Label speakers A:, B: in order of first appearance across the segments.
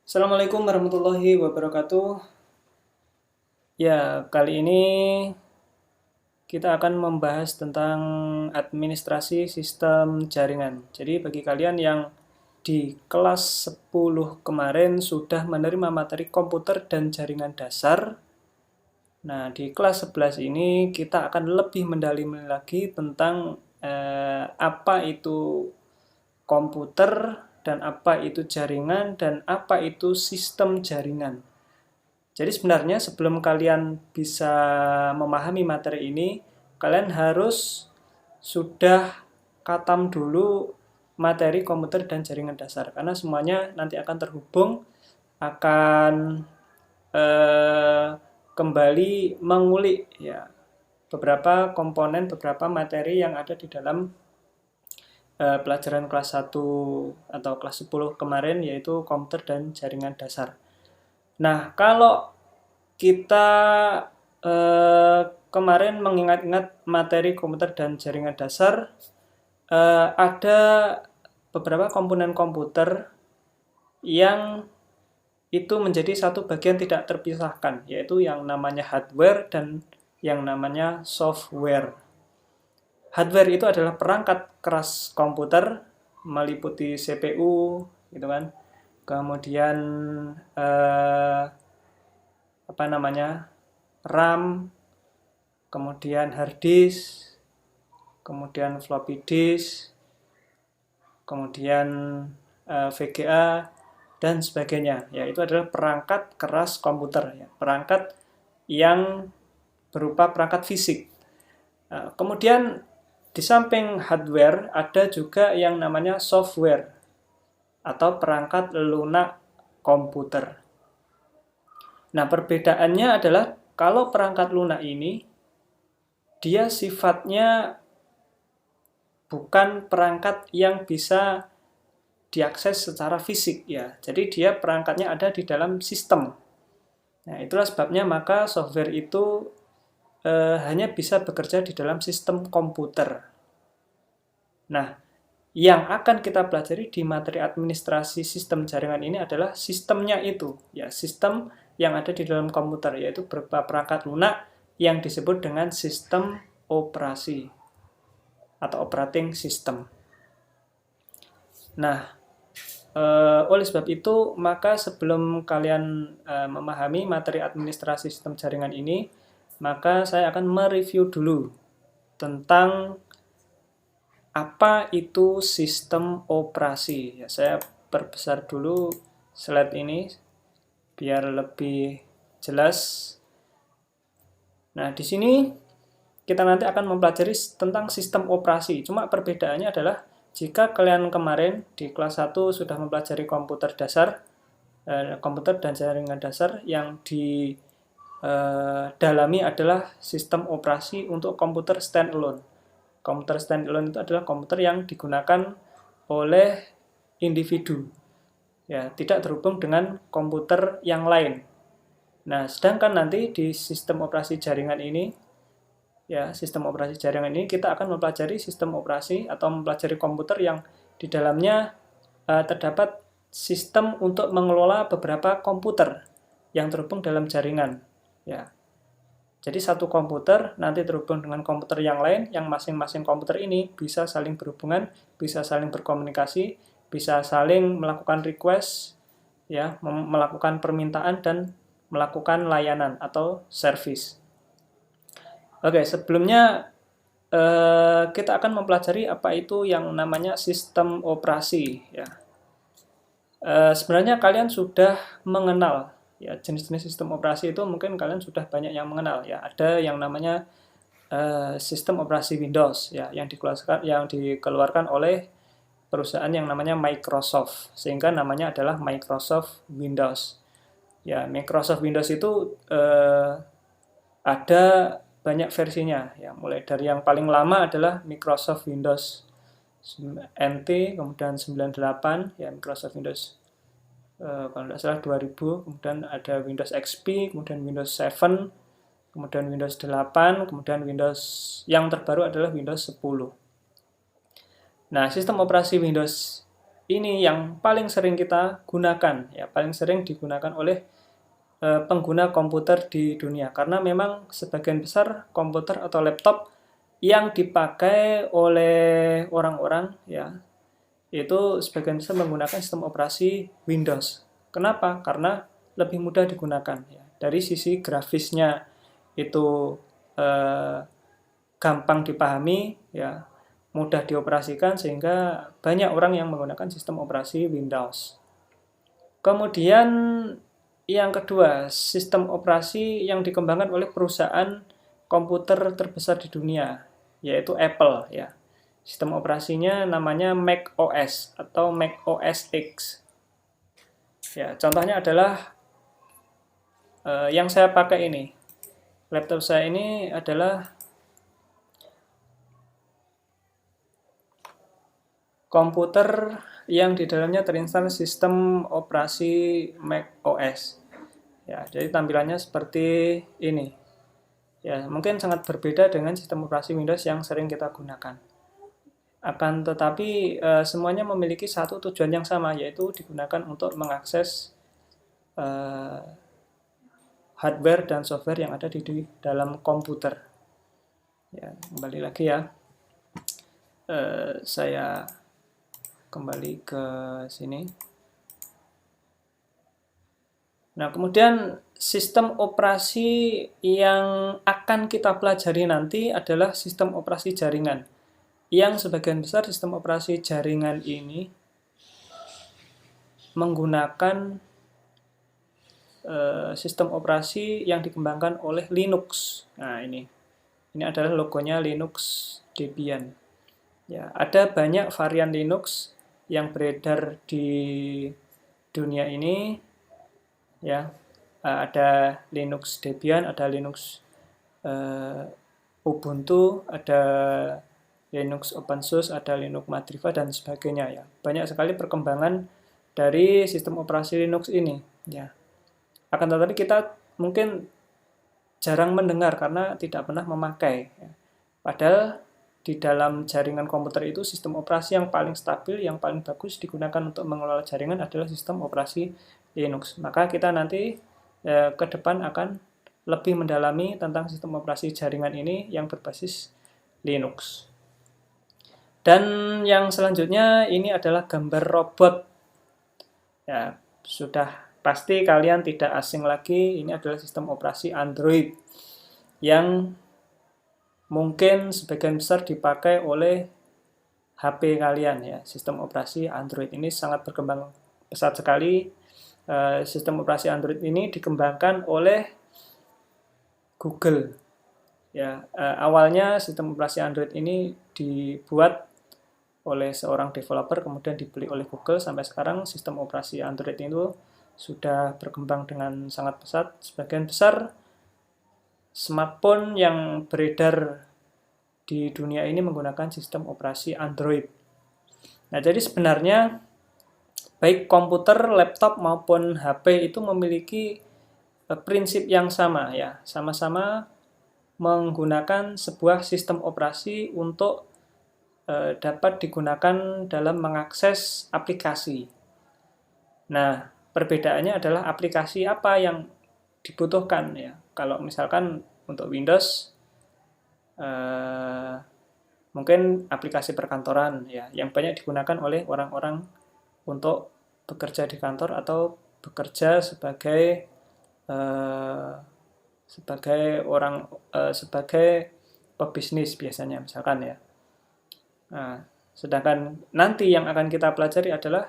A: Assalamualaikum warahmatullahi wabarakatuh. Ya, kali ini kita akan membahas tentang administrasi sistem jaringan. Jadi bagi kalian yang di kelas 10 kemarin sudah menerima materi komputer dan jaringan dasar. Nah, di kelas 11 ini kita akan lebih mendalami lagi tentang apa itu komputer dan apa itu jaringan dan apa itu sistem jaringan. Jadi sebenarnya sebelum kalian bisa memahami materi ini, kalian harus sudah katam dulu materi komputer dan jaringan dasar. Karena semuanya nanti akan terhubung, akan kembali mengulik ya beberapa komponen, beberapa materi yang ada di dalam pelajaran kelas 1 atau kelas 10 kemarin, yaitu komputer dan jaringan dasar. Nah, kalau kita kemarin mengingat-ingat materi komputer dan jaringan dasar, ada beberapa komponen komputer yang itu menjadi satu bagian tidak terpisahkan, yaitu yang namanya hardware dan yang namanya software. Hardware itu adalah perangkat keras komputer, meliputi CPU, gitu kan. Kemudian RAM, kemudian hard disk, kemudian floppy disk, kemudian VGA dan sebagainya. Ya, itu adalah perangkat keras komputer, ya, perangkat yang berupa perangkat fisik. Kemudian di samping hardware ada juga yang namanya software atau perangkat lunak komputer. Nah, perbedaannya adalah kalau perangkat lunak ini dia sifatnya bukan perangkat yang bisa diakses secara fisik ya. Jadi dia perangkatnya ada di dalam sistem. Nah, itulah sebabnya maka software itu hanya bisa bekerja di dalam sistem komputer. Nah, yang akan kita pelajari di materi administrasi sistem jaringan ini adalah sistemnya itu, ya, sistem yang ada di dalam komputer, yaitu berupa perangkat lunak yang disebut dengan sistem operasi atau operating system. Nah, oleh sebab itu, maka sebelum kalian memahami materi administrasi sistem jaringan ini, maka saya akan mereview dulu tentang apa itu sistem operasi. Ya, saya perbesar dulu slide ini biar lebih jelas. Nah, di sini kita nanti akan mempelajari tentang sistem operasi. Cuma perbedaannya adalah jika kalian kemarin di kelas 1 sudah mempelajari komputer dasar, komputer dan jaringan dasar, yang didalami adalah sistem operasi untuk komputer standalone. Komputer standalone itu adalah komputer yang digunakan oleh individu, ya, tidak terhubung dengan komputer yang lain. Nah, sedangkan nanti di sistem operasi jaringan ini, ya, sistem operasi jaringan ini kita akan mempelajari sistem operasi atau mempelajari komputer yang di dalamnya terdapat sistem untuk mengelola beberapa komputer yang terhubung dalam jaringan, ya. Jadi satu komputer nanti terhubung dengan komputer yang lain, yang masing-masing komputer ini bisa saling berhubungan, bisa saling berkomunikasi, bisa saling melakukan request, ya, melakukan permintaan dan melakukan layanan atau service. Oke, sebelumnya kita akan mempelajari apa itu yang namanya sistem operasi, ya. Sebenarnya kalian sudah mengenal, ya, jenis-jenis sistem operasi itu mungkin kalian sudah banyak yang mengenal, ya. Ada yang namanya sistem operasi Windows, ya, yang dikeluarkan oleh perusahaan yang namanya Microsoft, sehingga namanya adalah Microsoft Windows. Ya, Microsoft Windows itu ada banyak versinya, ya, mulai dari yang paling lama adalah Microsoft Windows NT, kemudian 98, ya, Microsoft Windows kalau tidak salah 2000, kemudian ada Windows XP, kemudian Windows 7, kemudian Windows 8, kemudian Windows yang terbaru adalah Windows 10. Nah, sistem operasi Windows ini yang paling sering kita gunakan, ya, paling sering digunakan oleh pengguna komputer di dunia. Karena memang sebagian besar komputer atau laptop yang dipakai oleh orang-orang, ya, itu sebagian besar menggunakan sistem operasi Windows. Kenapa? Karena lebih mudah digunakan. Ya. Dari sisi grafisnya itu gampang dipahami, ya, mudah dioperasikan, sehingga banyak orang yang menggunakan sistem operasi Windows. Kemudian yang kedua, sistem operasi yang dikembangkan oleh perusahaan komputer terbesar di dunia, yaitu Apple, ya. Sistem operasinya namanya Mac OS atau Mac OS X. Ya, contohnya adalah yang saya pakai ini. Laptop saya ini adalah komputer yang di dalamnya terinstall sistem operasi Mac OS. Ya, jadi tampilannya seperti ini. Ya, mungkin sangat berbeda dengan sistem operasi Windows yang sering kita gunakan. Akan tetapi semuanya memiliki satu tujuan yang sama, yaitu digunakan untuk mengakses hardware dan software yang ada di dalam komputer. Ya, kembali lagi ya. Saya kembali ke sini. Nah, kemudian sistem operasi yang akan kita pelajari nanti adalah sistem operasi jaringan. Yang sebagian besar sistem operasi jaringan ini menggunakan sistem operasi yang dikembangkan oleh Linux. Nah, ini adalah logonya Linux Debian. Ya, ada banyak varian Linux yang beredar di dunia ini. Ya, ada Linux Debian, ada Linux Ubuntu, ada Linux OpenSUSE, ada Linux Madriva, dan sebagainya, ya. Banyak sekali perkembangan dari sistem operasi Linux ini, ya. Akan tetapi kita mungkin jarang mendengar karena tidak pernah memakai, ya. Padahal di dalam jaringan komputer itu sistem operasi yang paling stabil, yang paling bagus digunakan untuk mengelola jaringan adalah sistem operasi Linux. Maka kita nanti ke depan akan lebih mendalami tentang sistem operasi jaringan ini yang berbasis Linux. Dan yang selanjutnya ini adalah gambar robot. Ya, sudah pasti kalian tidak asing lagi, ini adalah sistem operasi Android yang mungkin sebagian besar dipakai oleh HP kalian, ya. Sistem operasi Android ini sangat berkembang pesat sekali. Sistem operasi Android ini dikembangkan oleh Google. Ya, awalnya sistem operasi Android ini dibuat oleh seorang developer, kemudian dibeli oleh Google. Sampai sekarang sistem operasi Android itu sudah berkembang dengan sangat pesat. Sebagian besar smartphone yang beredar di dunia ini menggunakan sistem operasi Android. Nah, jadi sebenarnya baik komputer, laptop maupun HP itu memiliki prinsip yang sama, ya. Sama-sama menggunakan sebuah sistem operasi untuk dapat digunakan dalam mengakses aplikasi. Nah, perbedaannya adalah aplikasi apa yang dibutuhkan, ya. Kalau misalkan untuk Windows, mungkin aplikasi perkantoran, ya, yang banyak digunakan oleh orang-orang untuk bekerja di kantor atau bekerja sebagai sebagai pebisnis biasanya, misalkan, ya. Nah, sedangkan nanti yang akan kita pelajari adalah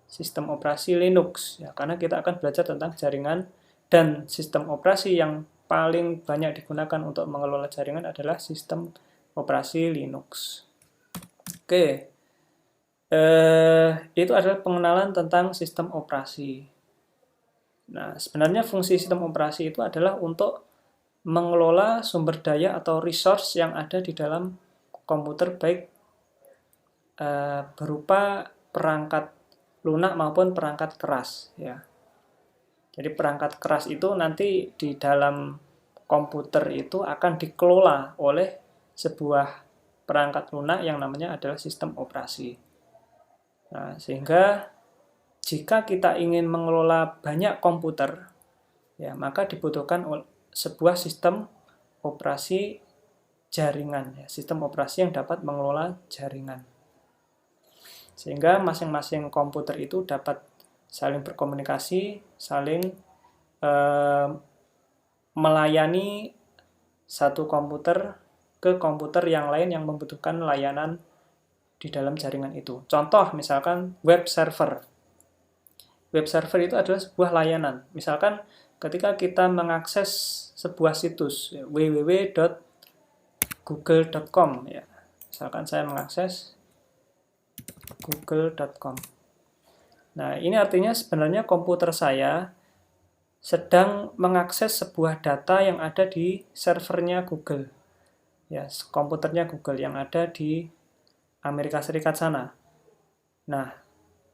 A: sistem operasi Linux, ya, karena kita akan belajar tentang jaringan, dan sistem operasi yang paling banyak digunakan untuk mengelola jaringan adalah sistem operasi Linux. Oke, itu adalah pengenalan tentang sistem operasi. Nah, sebenarnya fungsi sistem operasi itu adalah untuk mengelola sumber daya atau resource yang ada di dalam komputer, baik berupa perangkat lunak maupun perangkat keras, ya. Jadi perangkat keras itu nanti di dalam komputer itu akan dikelola oleh sebuah perangkat lunak yang namanya adalah sistem operasi. Nah, sehingga jika kita ingin mengelola banyak komputer, ya, maka dibutuhkan sebuah sistem operasi jaringan, ya, sistem operasi yang dapat mengelola jaringan. Sehingga masing-masing komputer itu dapat saling berkomunikasi, saling melayani satu komputer ke komputer yang lain yang membutuhkan layanan di dalam jaringan itu. Contoh misalkan web server. Web server itu adalah sebuah layanan. Misalkan ketika kita mengakses sebuah situs www.google.com, ya. Misalkan saya mengakses google.com. Nah, ini artinya sebenarnya komputer saya sedang mengakses sebuah data yang ada di servernya Google. Ya, komputernya Google yang ada di Amerika Serikat sana. Nah,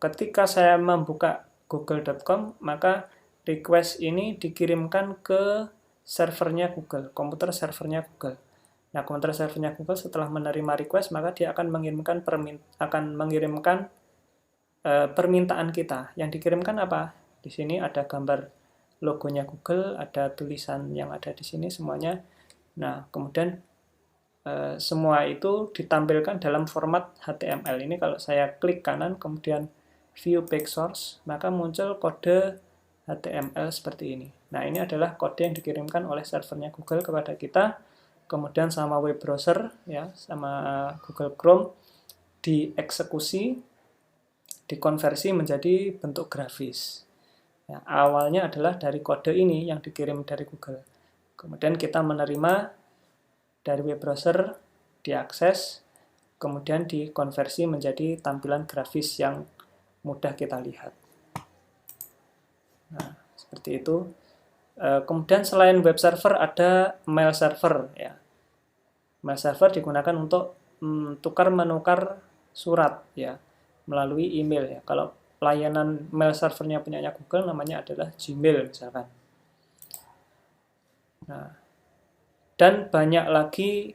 A: ketika saya membuka google.com, maka request ini dikirimkan ke servernya Google, komputer servernya Google. Nah, komputer servernya Google setelah menerima request, maka dia akan mengirimkan permintaan kita. Yang dikirimkan apa? Di sini ada gambar logonya Google, ada tulisan yang ada di sini semuanya. Nah, kemudian semua itu ditampilkan dalam format HTML. Ini kalau saya klik kanan, kemudian view back source, maka muncul kode HTML seperti ini. Nah, ini adalah kode yang dikirimkan oleh servernya Google kepada kita, kemudian sama web browser, ya, sama Google Chrome, dieksekusi, dikonversi menjadi bentuk grafis. Ya, awalnya adalah dari kode ini yang dikirim dari Google. Kemudian kita menerima dari web browser, diakses, kemudian dikonversi menjadi tampilan grafis yang mudah kita lihat. Nah, seperti itu. Kemudian selain web server ada mail server, ya. Mail server digunakan untuk tukar-menukar surat, ya, melalui email, ya. Kalau layanan mail servernya punyanya Google namanya adalah Gmail misalkan. Nah, dan banyak lagi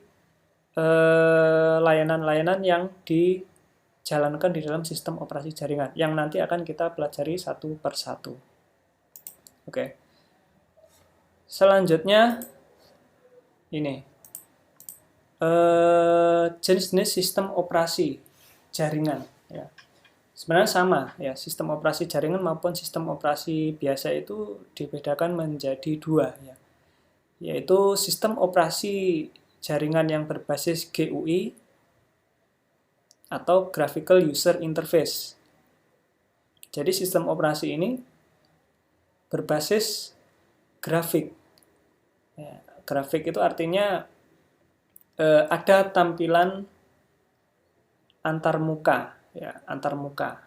A: layanan-layanan yang dijalankan di dalam sistem operasi jaringan yang nanti akan kita pelajari satu persatu. Oke. Selanjutnya ini jenis-jenis sistem operasi jaringan, ya. Sebenarnya sama, ya, sistem operasi jaringan maupun sistem operasi biasa itu dibedakan menjadi dua, ya, yaitu sistem operasi jaringan yang berbasis GUI atau Graphical User Interface. Jadi sistem operasi ini berbasis grafik. Ya, grafik itu artinya ada tampilan antarmuka, ya, antarmuka.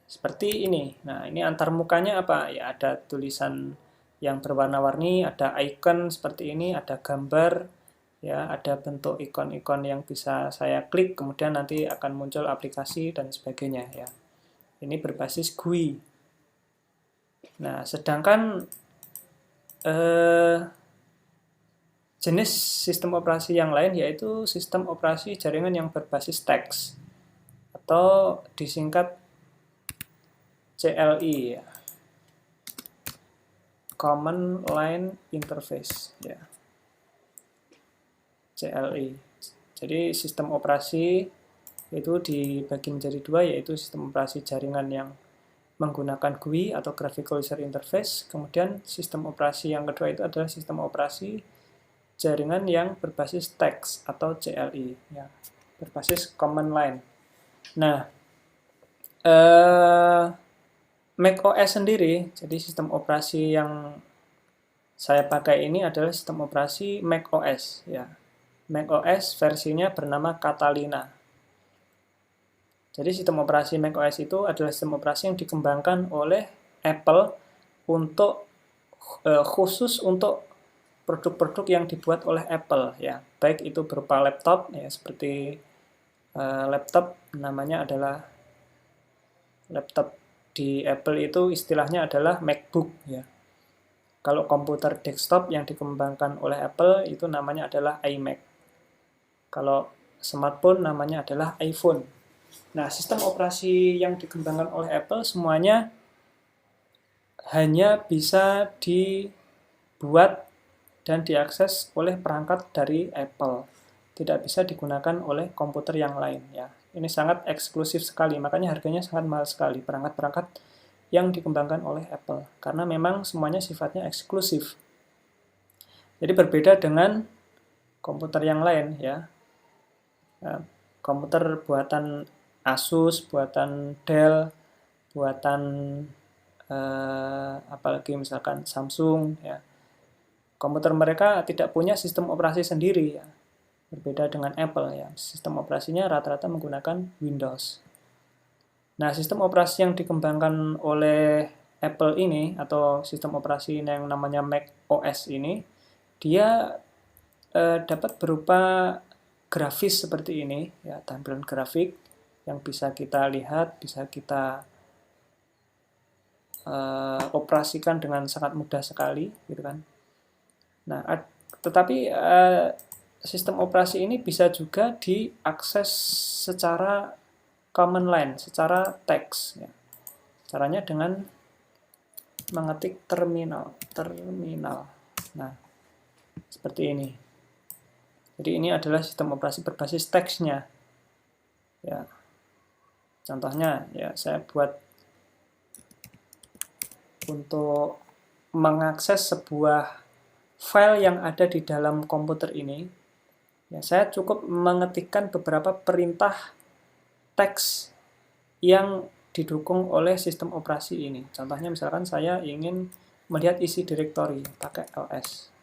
A: Seperti ini. Nah, ini antarmukanya apa? Ya, ada tulisan yang berwarna-warni, ada icon seperti ini, ada gambar, ya, ada bentuk ikon-ikon yang bisa saya klik, kemudian nanti akan muncul aplikasi dan sebagainya, ya. Ini berbasis GUI. Nah, sedangkan jenis sistem operasi yang lain yaitu sistem operasi jaringan yang berbasis teks atau disingkat CLI, ya. Common Line Interface, ya. CLI. Jadi sistem operasi itu dibagi menjadi dua, yaitu sistem operasi jaringan yang menggunakan GUI atau Graphical User Interface. Kemudian sistem operasi yang kedua itu adalah sistem operasi jaringan yang berbasis teks atau CLI, ya, berbasis command line. Nah, macOS sendiri, jadi sistem operasi yang saya pakai ini adalah sistem operasi macOS, ya. macOS versinya bernama Catalina. Jadi sistem operasi macOS itu adalah sistem operasi yang dikembangkan oleh Apple untuk khusus untuk produk-produk yang dibuat oleh Apple, ya. Baik itu berupa laptop, ya, seperti laptop namanya adalah laptop di Apple itu istilahnya adalah MacBook, ya. Kalau komputer desktop yang dikembangkan oleh Apple itu namanya adalah iMac. Kalau smartphone namanya adalah iPhone. Nah, sistem operasi yang dikembangkan oleh Apple semuanya hanya bisa dibuat dan diakses oleh perangkat dari Apple. Tidak bisa digunakan oleh komputer yang lain ya. Ini sangat eksklusif sekali, makanya harganya sangat mahal sekali perangkat-perangkat yang dikembangkan oleh Apple karena memang semuanya sifatnya eksklusif. Jadi berbeda dengan komputer yang lain ya. Komputer buatan Asus, buatan Dell, buatan apalagi misalkan Samsung ya. Komputer mereka tidak punya sistem operasi sendiri ya. Berbeda dengan Apple ya. Sistem operasinya rata-rata menggunakan Windows. Nah, sistem operasi yang dikembangkan oleh Apple ini atau sistem operasi yang namanya Mac OS ini, dia dapat berupa grafis seperti ini ya, tampilan grafik yang bisa kita lihat, bisa kita operasikan dengan sangat mudah sekali gitu kan. Nah, tetapi sistem operasi ini bisa juga diakses secara command line, secara teks ya. Caranya dengan mengetik terminal. Nah, seperti ini. Jadi ini adalah sistem operasi berbasis teksnya. Ya. Contohnya ya saya buat untuk mengakses sebuah file yang ada di dalam komputer ini. Ya, saya cukup mengetikkan beberapa perintah teks yang didukung oleh sistem operasi ini. Contohnya misalkan saya ingin melihat isi direktori pakai ls.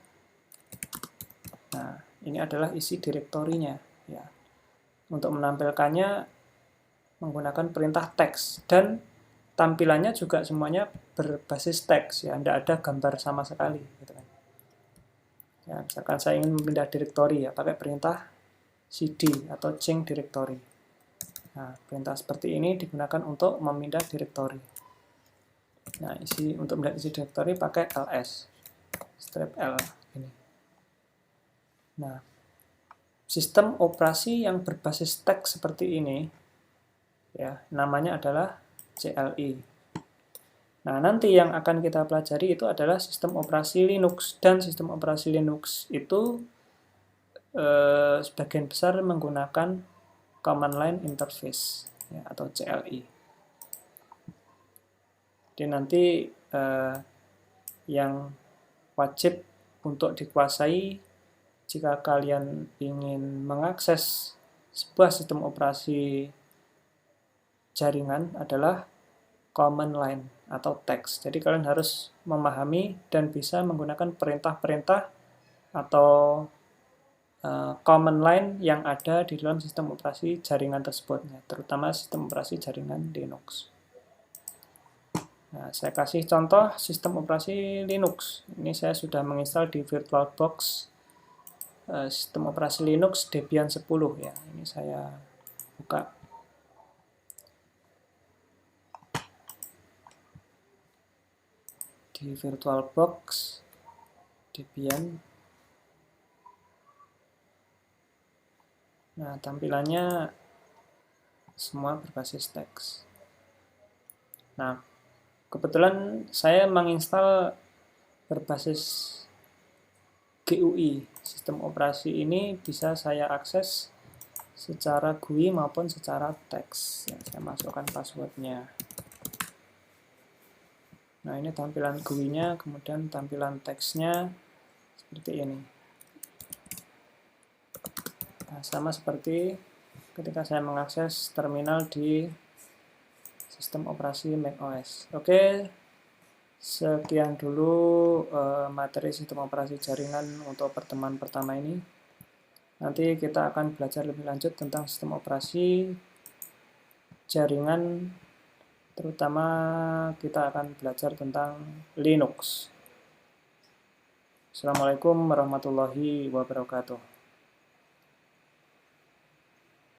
A: Nah, ini adalah isi direktorinya ya. Untuk menampilkannya menggunakan perintah teks dan tampilannya juga semuanya berbasis teks ya, tidak ada gambar sama sekali gitu kan. Ya, misalkan saya ingin memindah direktori ya pakai perintah cd atau change directory. Nah, perintah seperti ini digunakan untuk memindah direktori. Nah, untuk melihat isi direktori pakai ls, strip L ini. Nah, sistem operasi yang berbasis teks seperti ini, ya, namanya adalah CLI. Nah, nanti yang akan kita pelajari itu adalah sistem operasi Linux, dan sistem operasi Linux itu sebagian besar menggunakan Command Line Interface ya, atau CLI. Jadi nanti yang wajib untuk dikuasai jika kalian ingin mengakses sebuah sistem operasi jaringan adalah command line atau teks. Jadi kalian harus memahami dan bisa menggunakan perintah-perintah atau command line yang ada di dalam sistem operasi jaringan tersebut, terutama sistem operasi jaringan Linux. Nah, saya kasih contoh sistem operasi Linux. Ini saya sudah menginstal di VirtualBox sistem operasi Linux Debian 10 ya. Ini saya buka. Di VirtualBox Debian. Nah, tampilannya semua berbasis teks. Nah, kebetulan saya menginstal berbasis GUI. Sistem operasi ini bisa saya akses secara GUI maupun secara teks. Ya, saya masukkan passwordnya. Nah, ini tampilan GUI-nya, kemudian tampilan teksnya seperti ini. Nah, sama seperti ketika saya mengakses terminal di sistem operasi macOS. Oke, sekian dulu materi sistem operasi jaringan untuk pertemuan pertama ini. Nanti kita akan belajar lebih lanjut tentang sistem operasi jaringan, terutama kita akan belajar tentang Linux. Assalamualaikum warahmatullahi wabarakatuh.